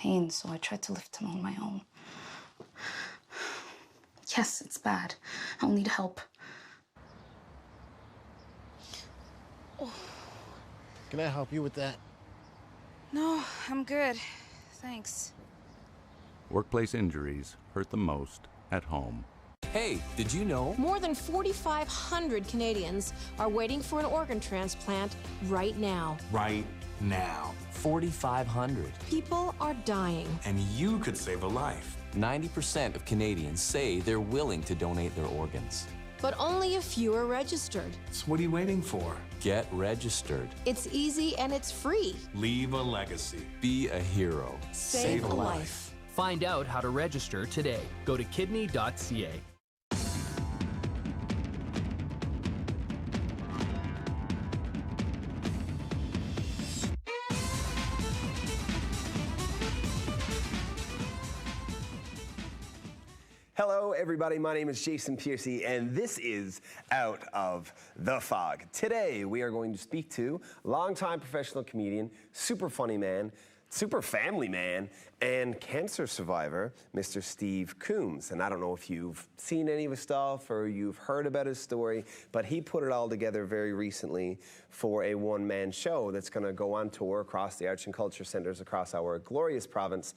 pain, so I tried to lift him on my own. Yes, it's bad. I'll need help. Can I help you with that? No, I'm good. Thanks. Workplace injuries hurt the most at home. Hey, did you know? More than 4,500 Canadians are waiting for an organ transplant right now. Right now. 4,500. People are dying. And you could save a life. 90% of Canadians say they're willing to donate their organs. But only a few are registered. So what are you waiting for? Get registered. It's easy and it's free. Leave a legacy. Be a hero. Save a life. Find out how to register today. Go to kidney.ca. Hello, everybody. My name is Jason Piercey, and this is Out of the Fog. Today, we are going to speak to longtime professional comedian, super funny man, super family man, and cancer survivor, Mr. Steve Coombs. And I don't know if you've seen any of his stuff or you've heard about his story, but he put it all together very recently for a one-man show that's going to go on tour across the arts and culture centers across our glorious province.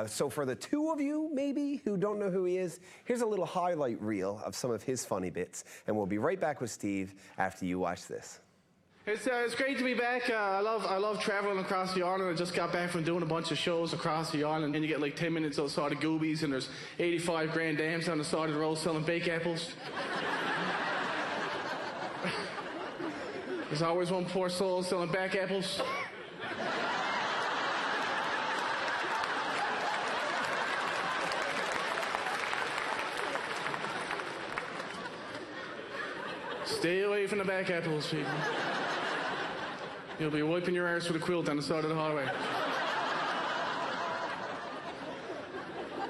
So for the two of you, maybe, who don't know who he is, here's a little highlight reel of some of his funny bits, and we'll be right back with Steve after you watch this. It's great to be back. I love traveling across the island. I just got back from doing a bunch of shows across the island, and you get like 10 minutes outside of Goobies, and there's 85 grand dams on the side of the road selling baked apples. There's always one poor soul selling back apples. Stay away from the back apples, people. You'll be wiping your arse with a quilt on the side of the highway.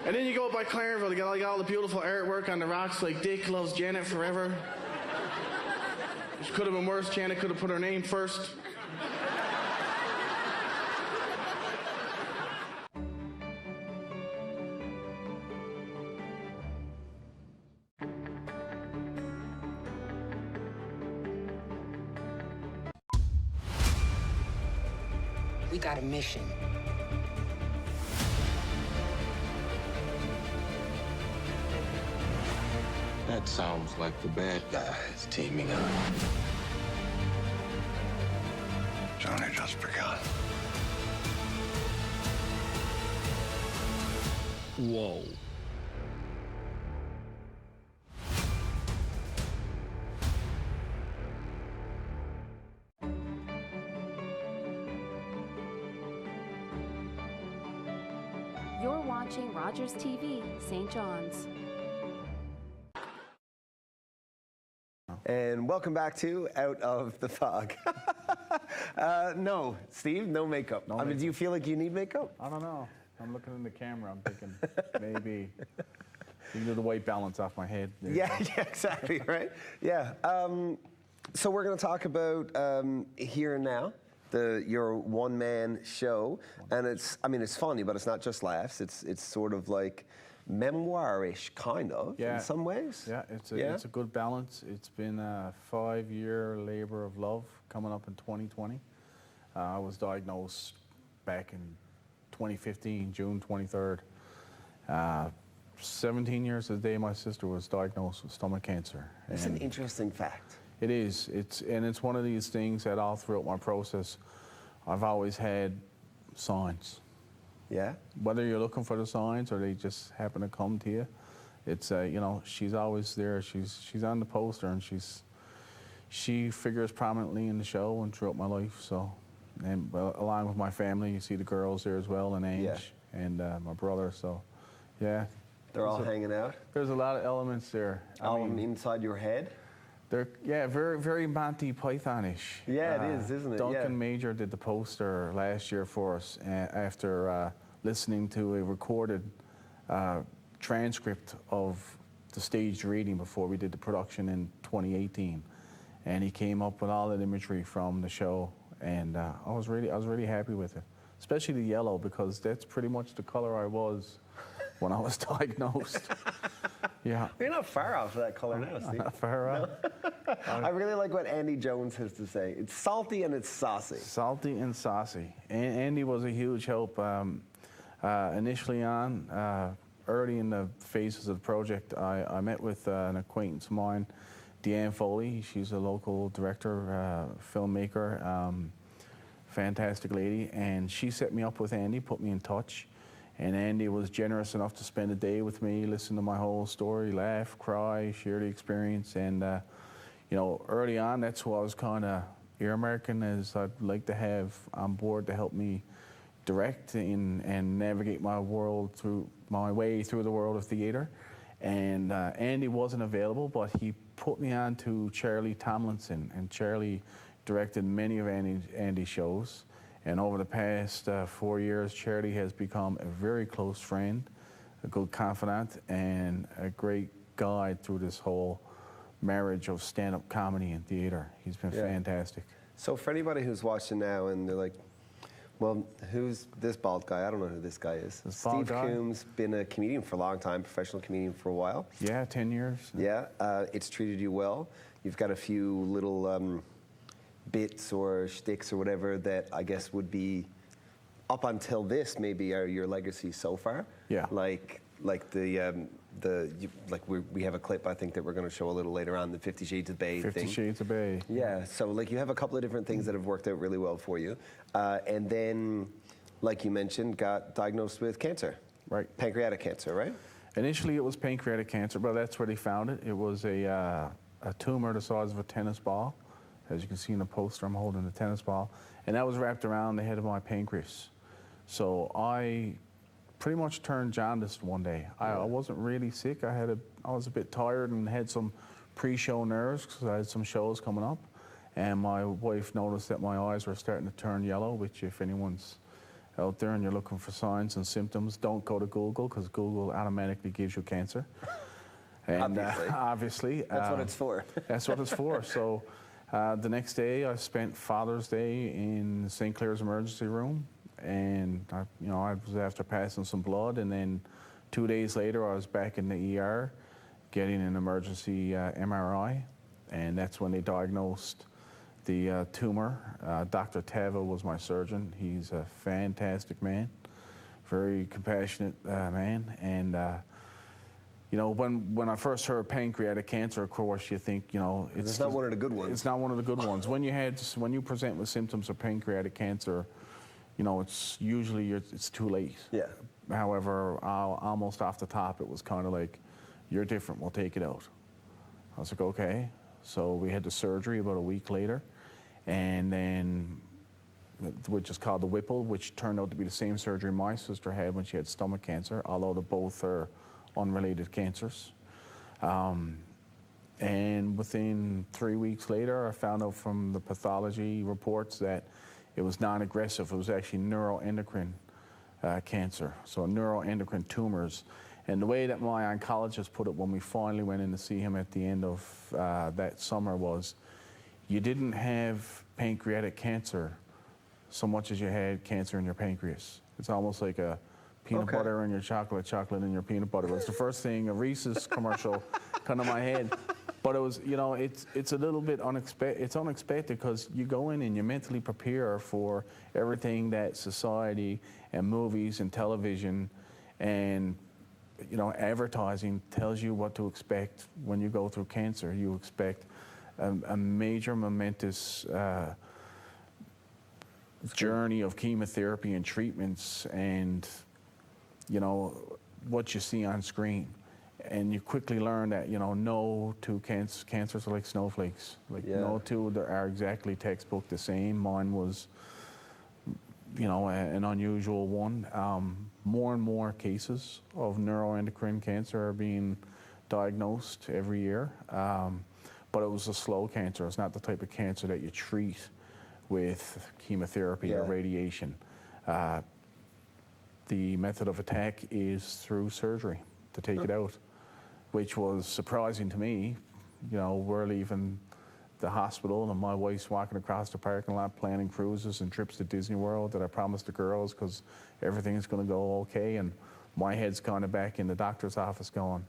And then you go up by Clarenville, you got like all the beautiful artwork on the rocks, like Dick loves Janet forever. Which could have been worse. Janet could have put her name first. We got a mission. That sounds like the bad guys teaming up. Johnny just begun. Whoa. You're watching Rogers TV, St. John's. And welcome back to Out of the Fog. No, Steve, no makeup. No I mean, makeup. do you feel like you need makeup? I don't know. I'm looking in the camera. I'm thinking maybe you can do the white balance off my head. Yeah, exactly, right? Yeah. So we're going to talk about Here and Now, your one-man show, and it's funny, but it's not just laughs. It's sort of like memoir-ish, kind of, in some ways. Yeah, it's a good balance. It's been a 5-year labor of love coming up in 2020. I was diagnosed back in 2015, June 23rd. 17 years to the day my sister was diagnosed with stomach cancer. That's an interesting fact. It is. It's one of these things that all throughout my process, I've always had signs. Yeah? Whether you're looking for the signs or they just happen to come to you, it's, she's always there. She's on the poster, and she figures prominently in the show and throughout my life. So, and along with my family, you see the girls there as well, and Ange and my brother. So, yeah. They're all hanging out? There's a lot of elements there. All inside your head? They're, very, very Monty Python-ish. Yeah, it is, isn't it? Duncan Major did the poster last year for us after listening to a recorded transcript of the staged reading before we did the production in 2018, and he came up with all that imagery from the show, and I was really happy with it. especially the yellow, because that's pretty much the color I was when I was diagnosed. Yeah. You're not far off of that color now, Steve. Not far off. I really like what Andy Jones has to say. It's salty and it's saucy. Salty and saucy. Andy was a huge help. Initially on, early in the phases of the project, I met with an acquaintance of mine, Deanne Foley. She's a local director, filmmaker, fantastic lady, and she set me up with Andy, put me in touch. And Andy was generous enough to spend a day with me, listen to my whole story, laugh, cry, share the experience. And, you know, early on, that's who I was kind of earmarking as I'd like to have on board to help me direct and navigate my way through the world of theater. And Andy wasn't available, but he put me on to Charlie Tomlinson, and Charlie directed many of Andy's shows. And over the past 4 years, Charlie has become a very close friend, a good confidant, and a great guide through this whole marriage of stand-up comedy and theater. He's been fantastic. So for anybody who's watching now and they're like, well, who's this bald guy? I don't know who this guy is. Steve Coombs, been a comedian for a long time, professional comedian for a while. Yeah, 10 years. Yeah, it's treated you well. You've got a few little bits or shticks or whatever that I guess would be, up until this, maybe are your legacy so far. Yeah. Like we have a clip I think that we're going to show a little later on, the 50 Shades of Bay thing. 50 Shades of Bay. Yeah. So like you have a couple of different things that have worked out really well for you, and then, like you mentioned, got diagnosed with cancer. Right. Pancreatic cancer, right? Initially, it was pancreatic cancer, but that's where they found it. It was a tumor the size of a tennis ball. As you can see in the poster, I'm holding a tennis ball, and that was wrapped around the head of my pancreas. So I pretty much turned jaundiced one day. I wasn't really sick. I was a bit tired and had some pre-show nerves because I had some shows coming up, and my wife noticed that my eyes were starting to turn yellow, which if anyone's out there and you're looking for signs and symptoms, don't go to Google, because Google automatically gives you cancer. And obviously. That's what it's for. That's what it's for. So the next day, I spent Father's Day in St. Clair's emergency room, and I was after passing some blood, and then 2 days later, I was back in the ER getting an emergency MRI, and that's when they diagnosed the tumor. Dr. Tava was my surgeon. He's a fantastic man, very compassionate man, and you know, when I first heard pancreatic cancer, of course, you think, you know, it's not one of the good ones. It's not one of the good ones. When you present with symptoms of pancreatic cancer, you know, it's usually it's too late. Yeah. However, almost off the top, it was kind of like, you're different, we'll take it out. I was like, okay. So we had the surgery about a week later, and then, which is called the Whipple, which turned out to be the same surgery my sister had when she had stomach cancer, although they both are unrelated cancers. And within 3 weeks later, I found out from the pathology reports that it was non-aggressive. It was actually neuroendocrine cancer, so neuroendocrine tumors. And the way that my oncologist put it when we finally went in to see him at the end of that summer was, you didn't have pancreatic cancer so much as you had cancer in your pancreas. It's almost like a peanut butter in your chocolate, chocolate in your peanut butter. It was the first thing, a Reese's commercial come to my head. But it was, you know, it's a little bit unexpected. It's unexpected because you go in and you mentally prepare for everything that society and movies and television and, you know, advertising tells you what to expect when you go through cancer. You expect a major, momentous journey of chemotherapy and treatments and, you know, what you see on screen. And you quickly learn that, you know, no two cancers are like snowflakes. Like, no two are exactly textbook the same. Mine was, you know, an unusual one. More and more cases of neuroendocrine cancer are being diagnosed every year. But it was a slow cancer. It's not the type of cancer that you treat with chemotherapy or radiation. The method of attack is through surgery to take it out, which was surprising to me. You know, we're leaving the hospital, and my wife's walking across the parking lot planning cruises and trips to Disney World that I promised the girls because everything is going to go okay. And my head's kind of back in the doctor's office going,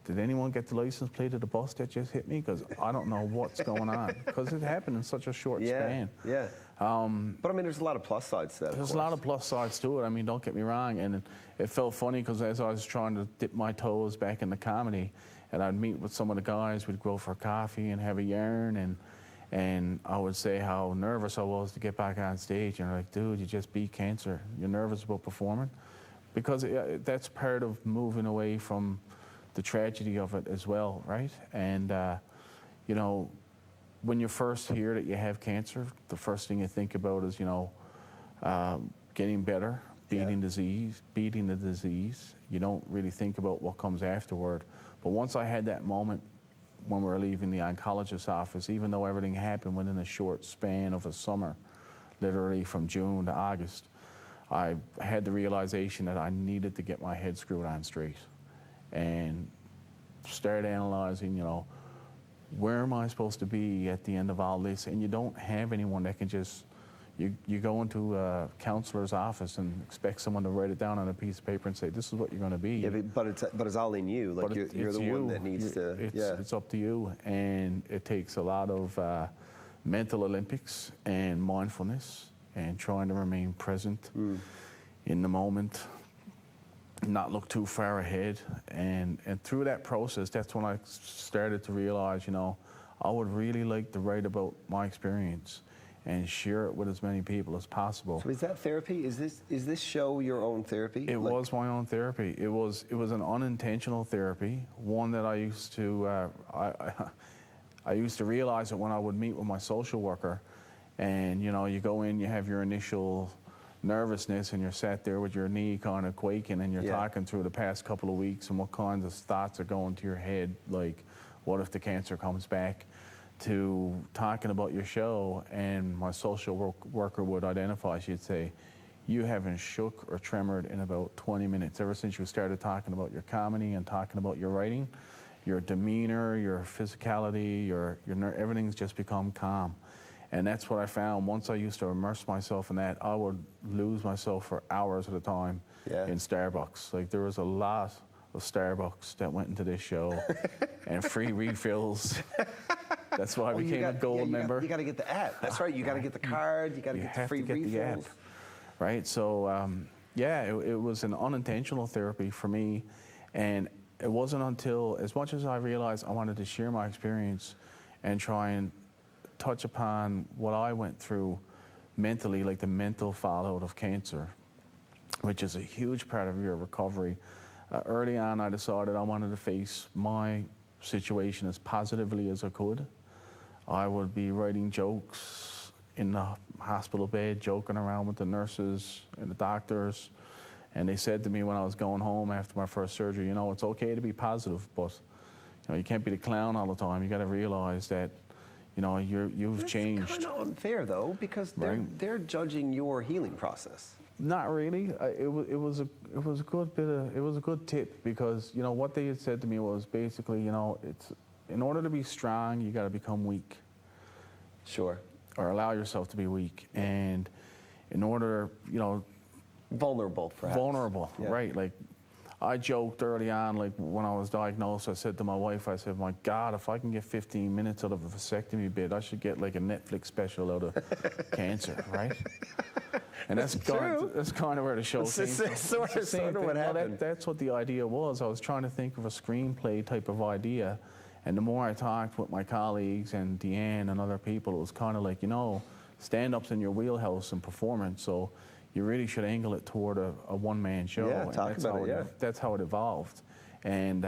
did anyone get the license plate of the bus that just hit me? Because I don't know what's going on. Because it happened in such a short span. Yeah. But I mean, there's a lot of plus sides to that. There's a lot of plus sides to it. I mean, don't get me wrong. And it felt funny because as I was trying to dip my toes back into comedy, and I'd meet with some of the guys, we'd go for coffee and have a yarn, and I would say how nervous I was to get back on stage. And they're like, dude, you just beat cancer. You're nervous about performing? Because that's part of moving away from the tragedy of it as well, right? And, you know, when you first hear that you have cancer, the first thing you think about is, you know, getting better, beating the disease. You don't really think about what comes afterward. But once I had that moment when we were leaving the oncologist's office, even though everything happened within a short span of a summer, literally from June to August, I had the realization that I needed to get my head screwed on straight and start analyzing, you know, where am I supposed to be at the end of all this? And you don't have anyone that can just, you go into a counselor's office and expect someone to write it down on a piece of paper and say, this is what you're going to be. Yeah, but it's all in you. Like you're the one that needs to. It's up to you, and it takes a lot of mental Olympics and mindfulness and trying to remain present in the moment, not look too far ahead. And through that process, that's when I started to realize, you know, I would really like to write about my experience and share it with as many people as possible. So is that therapy? Is this show your own therapy? It was my own therapy. It was an unintentional therapy, one that I used to I used to realize it when I would meet with my social worker, and you know, you go in, you have your initial nervousness, and you're sat there with your knee kind of quaking, and you're talking through the past couple of weeks and what kinds of thoughts are going to your head, like what if the cancer comes back, to talking about your show. And my social worker would identify, she'd say, you haven't shook or tremored in about 20 minutes. Ever since you started talking about your comedy and talking about your writing, your demeanor, your physicality, your everything's just become calm. And that's what I found. Once I used to immerse myself in that, I would lose myself for hours at a time in Starbucks. Like, there was a lot of Starbucks that went into this show and free refills. That's why I became a gold member. You got to get the app. That's right. You got to get the card. You got to get the free refills. The app, right? So, yeah, it was an unintentional therapy for me. And it wasn't until, as much as I realized I wanted to share my experience and try and touch upon what I went through mentally, like the mental fallout of cancer, which is a huge part of your recovery. Early on, I decided I wanted to face my situation as positively as I could. I would be writing jokes in the hospital bed, joking around with the nurses and the doctors. And they said to me when I was going home after my first surgery, you know, it's okay to be positive, but you know, you can't be the clown all the time. You got to realize that, you know, you've changed. It's kind of unfair though, because they're judging your healing process. Not really. It was a good tip, because you know what they had said to me was basically, you know, it's in order to be strong, you got to become weak. Sure. Or allow yourself to be weak, and in order, you know, vulnerable, perhaps. Vulnerable, right? Like, I joked early on, like when I was diagnosed, I said to my wife, I said, my God, if I can get 15 minutes out of a vasectomy bid, I should get like a Netflix special out of cancer, right? And that's kind of where the show came from. Sort of what happened. That's what the idea was. I was trying to think of a screenplay type of idea. And the more I talked with my colleagues and Deanne and other people, it was kind of like, you know, stand-up's in your wheelhouse and performance, so you really should angle it toward a one-man show. Yeah, talk about it, That's how it evolved. And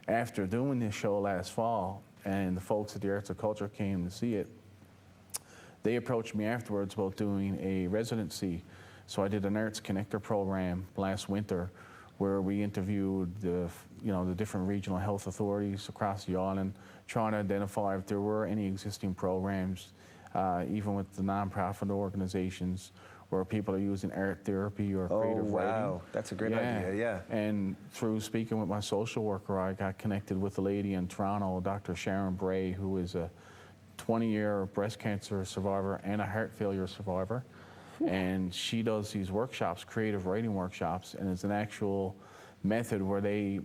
after doing this show last fall, and the folks at the Arts of Culture came to see it, they approached me afterwards about doing a residency. So I did an Arts Connector program last winter, where we interviewed the different regional health authorities across the island, trying to identify if there were any existing programs, even with the nonprofit organizations, where people are using art therapy or creative writing. Oh, wow. That's a great idea, yeah. And through speaking with my social worker, I got connected with a lady in Toronto, Dr. Sharon Bray, who is a 20-year breast cancer survivor and a heart failure survivor. And she does these workshops, creative writing workshops, and it's an actual method where they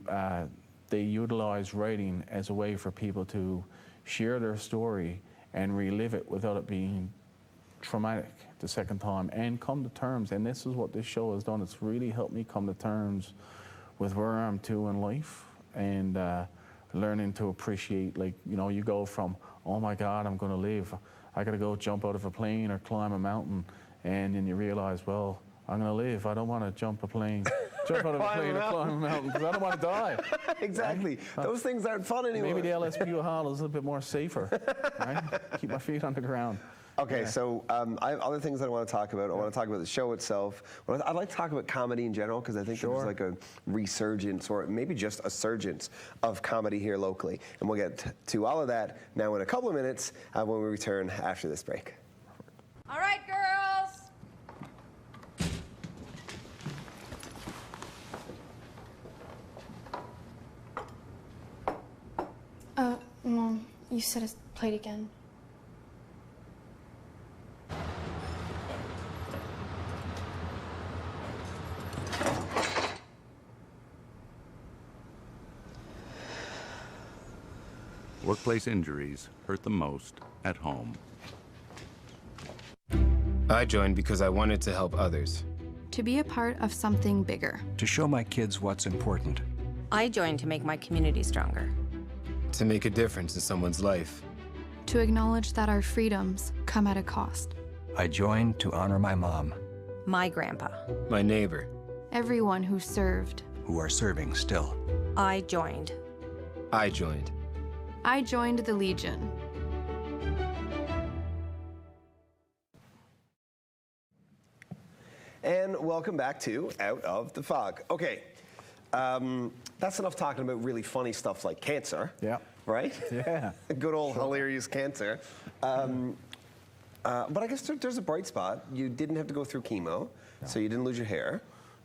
utilize writing as a way for people to share their story and relive it without it being traumatic the second time, and come to terms. And this is what this show has done. It's really helped me come to terms with where I'm to in life, and learning to appreciate, like, you know, you go from, oh my God, I'm gonna live, I gotta go jump out of a plane or climb a mountain, and then you realize, well, I'm gonna live, I don't wanna jump out of a plane or climb a mountain, because I don't wanna die. Exactly. Those things aren't fun anymore. Maybe the LSPU Hall is a little bit more safer, right? Keep my feet on the ground. Okay, Yeah. so I have other things that I want to talk about. I want to talk about the show itself. I'd like to talk about comedy in general, because I think there's like a resurgence, or maybe just a surgence of comedy here locally. And we'll get to all of that now in a couple of minutes when we return after this break. All right, girls. Mom, you said it's played again. Workplace injuries hurt the most at home. I joined because I wanted to help others. To be a part of something bigger. To show my kids what's important. I joined to make my community stronger. To make a difference in someone's life. To acknowledge that our freedoms come at a cost. I joined to honor my mom. My grandpa. My neighbor. Everyone who served. Who are serving still. I joined. I joined. I joined the Legion. And welcome back to Out of the Fog. Okay, that's enough talking about really funny stuff like cancer. Yeah. Right? Yeah. Good old hilarious cancer. But I guess there's a bright spot. You didn't have to go through chemo, so you didn't lose your hair.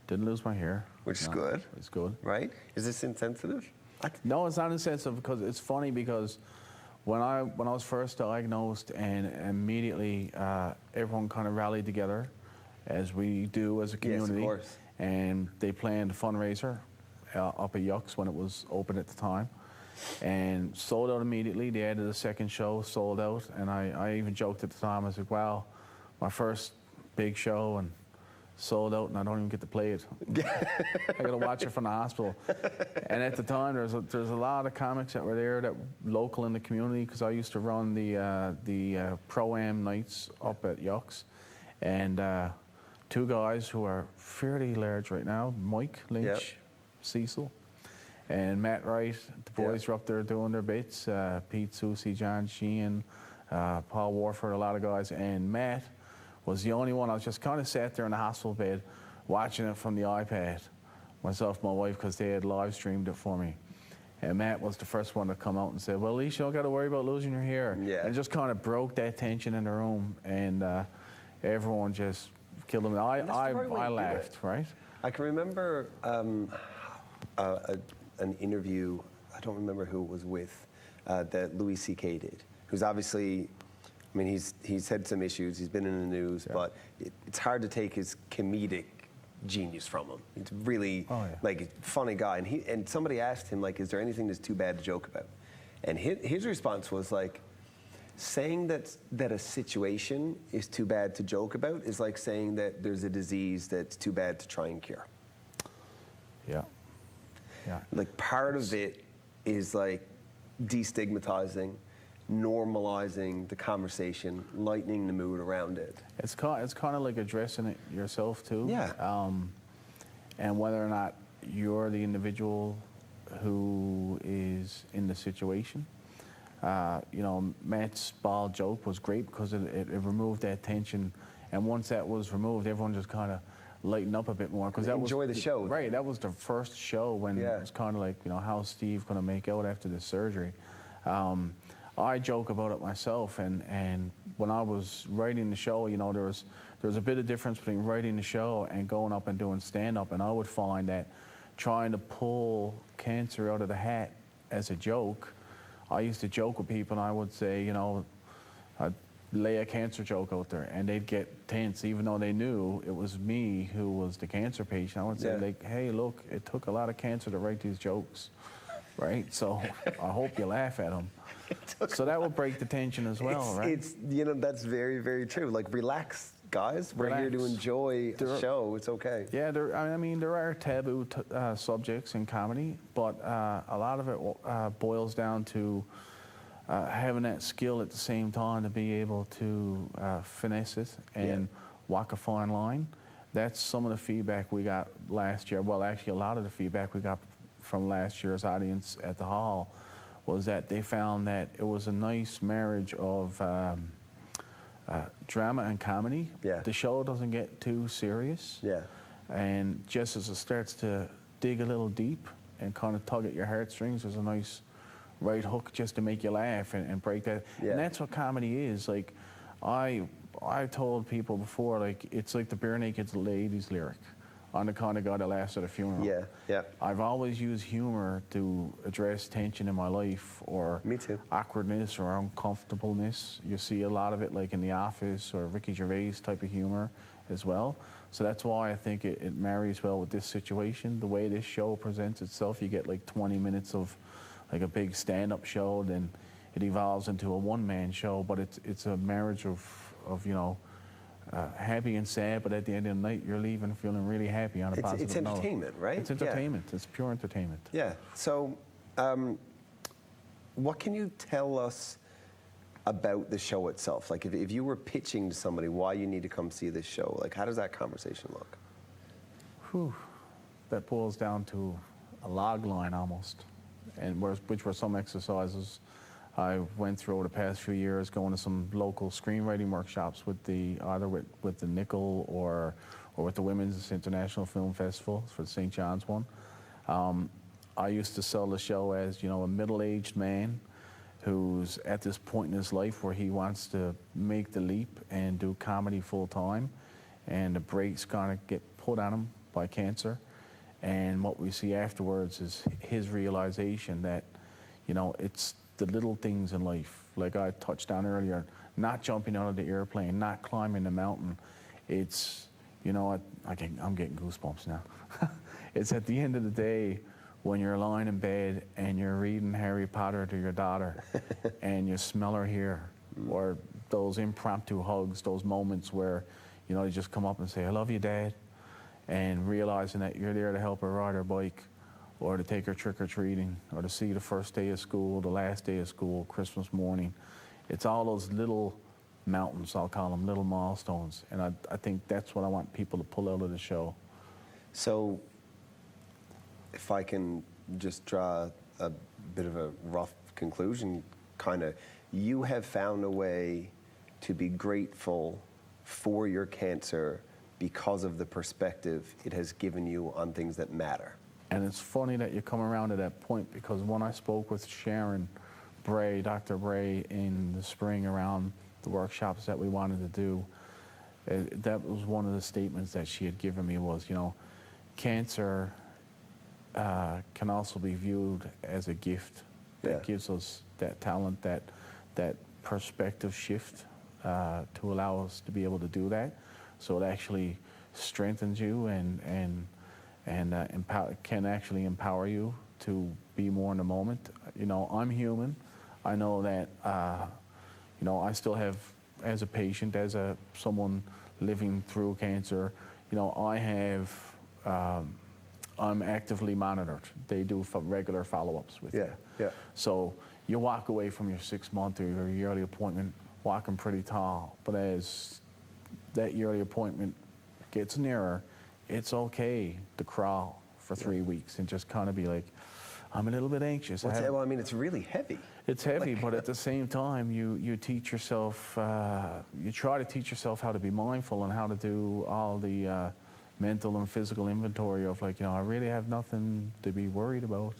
Didn't lose my hair. Which is good. It's good. Right? Is this insensitive? No, it's not insensitive, because it's funny, because when I was first diagnosed, and immediately everyone kind of rallied together, as we do as a community. Yes, of course. And they planned a fundraiser up at Yucks when it was open at the time, and sold out immediately. They added a second show, sold out, and I even joked at the time, I said, wow, my first big show, and sold out, and I don't even get to play it. I got to watch it from the hospital. And at the time, there's a lot of comics that were there that local in the community, because I used to run the Pro-Am nights up at Yucks, and two guys who are fairly large right now, Mike Lynch, Cecil, and Matt Wright. The boys were up there doing their bits. Pete, Susie, John Sheehan, Paul Warford, a lot of guys, and Matt was the only one. I was just kind of sat there in the hospital bed watching it from the iPad, myself and my wife, because they had live streamed it for me. And Matt was the first one to come out and say, well, at least you don't got to worry about losing your hair. Yeah. And it just kind of broke that tension in the room, and everyone just killed him. I laughed, right? I can remember an interview, I don't remember who it was with, that Louis C.K. did, who's obviously, I mean, he's had some issues, he's been in the news, but it's hard to take his comedic genius from him. He's really like a funny guy, and somebody asked him, like, is there anything that's too bad to joke about? And his response was like, saying that a situation is too bad to joke about is like saying that there's a disease that's too bad to try and cure. Yeah. Yeah. Like, part of it is like destigmatizing, normalizing the conversation, lightening the mood around it. It's kind of like addressing it yourself too. Yeah. And whether or not you're the individual who is in the situation. You know, Matt's ball joke was great because it removed that tension, and once that was removed, everyone just kind of lightened up a bit more. Because enjoy the show. Right, that was the first show when it was kind of like, you know, how's Steve going to make out after the surgery? I joke about it myself, and when I was writing the show, you know, there was a bit of difference between writing the show and going up and doing stand-up, and I would find that trying to pull cancer out of the hat as a joke, I used to joke with people, and I would say, you know, I'd lay a cancer joke out there, and they'd get tense, even though they knew it was me who was the cancer patient. I would say, like, hey, look, it took a lot of cancer to write these jokes, right? So I hope you laugh at them. So that will break the tension as well, right? It's, you know, that's very, very true. Like, relax, guys. We're here to enjoy the show. It's okay. Yeah, I mean, there are taboo subjects in comedy, but a lot of it boils down to having that skill at the same time to be able to finesse it and walk a fine line. That's some of the feedback we got last year. Well, actually, a lot of the feedback we got from last year's audience at the hall was that they found that it was a nice marriage of drama and comedy. Yeah. The show doesn't get too serious. Yeah. And just as it starts to dig a little deep and kind of tug at your heartstrings, there's a nice right hook just to make you laugh and break that. Yeah. And that's what comedy is. Like, I told people before, like, it's like the bare naked ladies lyric. I'm the kind of guy that laughs at a funeral. Yeah, yeah. I've always used humor to address tension in my life, or awkwardness or uncomfortableness. You see a lot of it, like in The Office or Ricky Gervais type of humor as well. So that's why I think it marries well with this situation. The way this show presents itself, you get like 20 minutes of like a big stand-up show, then it evolves into a one-man show, but it's a marriage of you know, happy and sad, but at the end of the night, you're leaving feeling really happy on a positive note. It's entertainment, right? It's entertainment. Yeah. It's pure entertainment. Yeah. So, what can you tell us about the show itself? Like, if you were pitching to somebody why you need to come see this show, like, how does that conversation look? Whew. That boils down to a log line almost, and which were some exercises I went through over the past few years, going to some local screenwriting workshops with either with the Nickel or with the Women's International Film Festival for the St. John's one. I used to sell the show as, you know, a middle-aged man who's at this point in his life where he wants to make the leap and do comedy full-time, and the brakes kind of get put on him by cancer. And what we see afterwards is his realization that, you know, it's the little things in life, like I touched on earlier, not jumping out of the airplane, not climbing the mountain. It's, you know, I'm getting goosebumps now. It's at the end of the day when you're lying in bed and you're reading Harry Potter to your daughter and you smell her hair, or those impromptu hugs, those moments where, you know, you just come up and say, I love you, Dad, and realizing that you're there to help her ride her bike, or to take her trick-or-treating, or to see the first day of school, the last day of school, Christmas morning. It's all those little mountains, I'll call them, little milestones. And I think that's what I want people to pull out of the show. So, if I can just draw a bit of a rough conclusion, kind of, you have found a way to be grateful for your cancer because of the perspective it has given you on things that matter. And it's funny that you come around to that point, because when I spoke with Sharon Bray, Dr. Bray, in the spring around the workshops that we wanted to do, that was one of the statements that she had given me was, you know, cancer can also be viewed as a gift that gives us that talent, that perspective shift to allow us to be able to do that. So it actually strengthens you and can actually empower you to be more in the moment. You know, I'm human. I know that, you know, I still have, as a patient, as someone living through cancer, you know, I'm actively monitored. They do regular follow-ups with you. Yeah. So you walk away from your 6-month or your yearly appointment walking pretty tall, but as that yearly appointment gets nearer, it's okay to crawl for 3 weeks and just kind of be like, I'm a little bit anxious. Well, I mean, it's really heavy. It's heavy, but at the same time, you teach yourself, you try to teach yourself how to be mindful and how to do all the mental and physical inventory of, like, you know, I really have nothing to be worried about.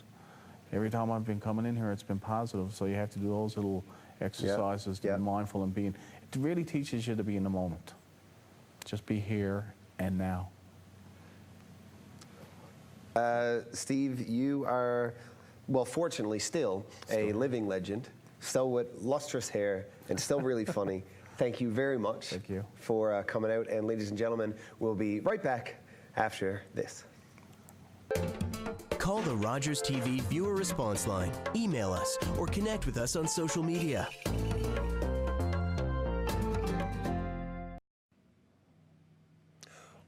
Every time I've been coming in here, it's been positive. So you have to do those little exercises to be mindful and being. It really teaches you to be in the moment. Just be here and now. Steve, you are, well, fortunately still a living legend still with lustrous hair, and still really funny. Thank you very much for coming out. And ladies and gentlemen, we'll be right back after this. Call the Rogers TV viewer response line, email us, or connect with us on social media.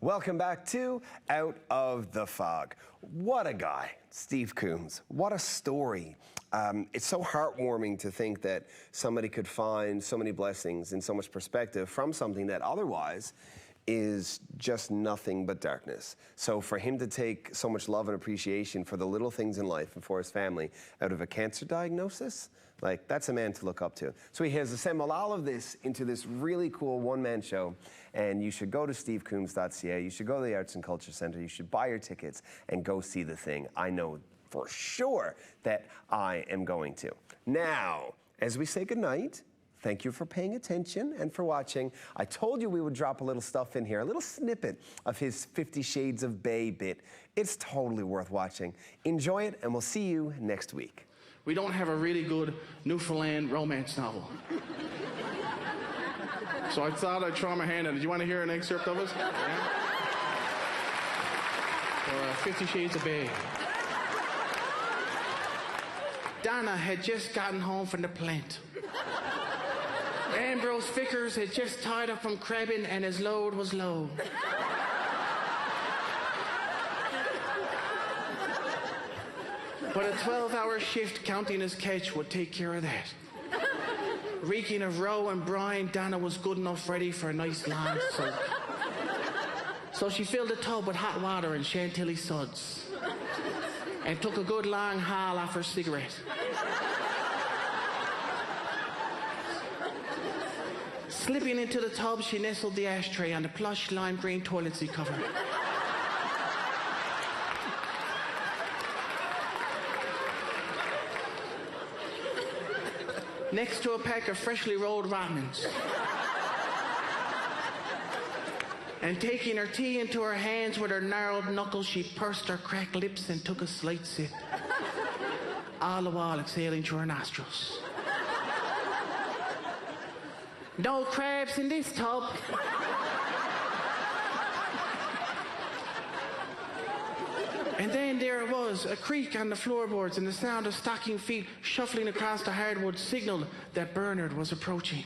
Welcome back to Out of the Fog. What a guy, Steve Coombs. What a story. It's so heartwarming to think that somebody could find so many blessings and so much perspective from something that otherwise is just nothing but darkness. So for him to take so much love and appreciation for the little things in life and for his family out of a cancer diagnosis, like, that's a man to look up to. So he has assembled all of this into this really cool one-man show, and you should go to stevecoombs.ca, you should go to the Arts and Culture Centre, you should buy your tickets and go see the thing. I know for sure that I am going to. Now, as we say goodnight, thank you for paying attention and for watching. I told you we would drop a little stuff in here, a little snippet of his 50 Shades of Bay bit. It's totally worth watching. Enjoy it, and we'll see you next week. We don't have a really good Newfoundland romance novel. So I thought I'd try my hand at it. Do you want to hear an excerpt of it? Yeah? For 50 Shades of Bay. Donna had just gotten home from the plant. Ambrose Vickers had just tied up from crabbing and his load was low. But a 12-hour shift counting his catch would take care of that. Reeking of roe and brine, Donna was good enough ready for a nice long soak. So she filled the tub with hot water and chantilly suds and took a good long haul off her cigarette. Slipping into the tub, she nestled the ashtray on the plush lime green toilet seat cover. Next to a pack of freshly rolled ramens. And taking her tea into her hands with her gnarled knuckles, she pursed her cracked lips and took a slight sip, all the while exhaling through her nostrils. No crabs in this tub. And then there it was, a creak on the floorboards and the sound of stocking feet shuffling across the hardwood signaled that Bernard was approaching.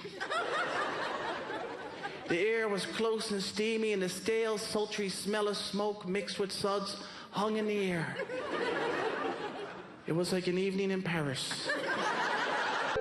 The air was close and steamy, and the stale, sultry smell of smoke mixed with suds hung in the air. It was like an evening in Paris.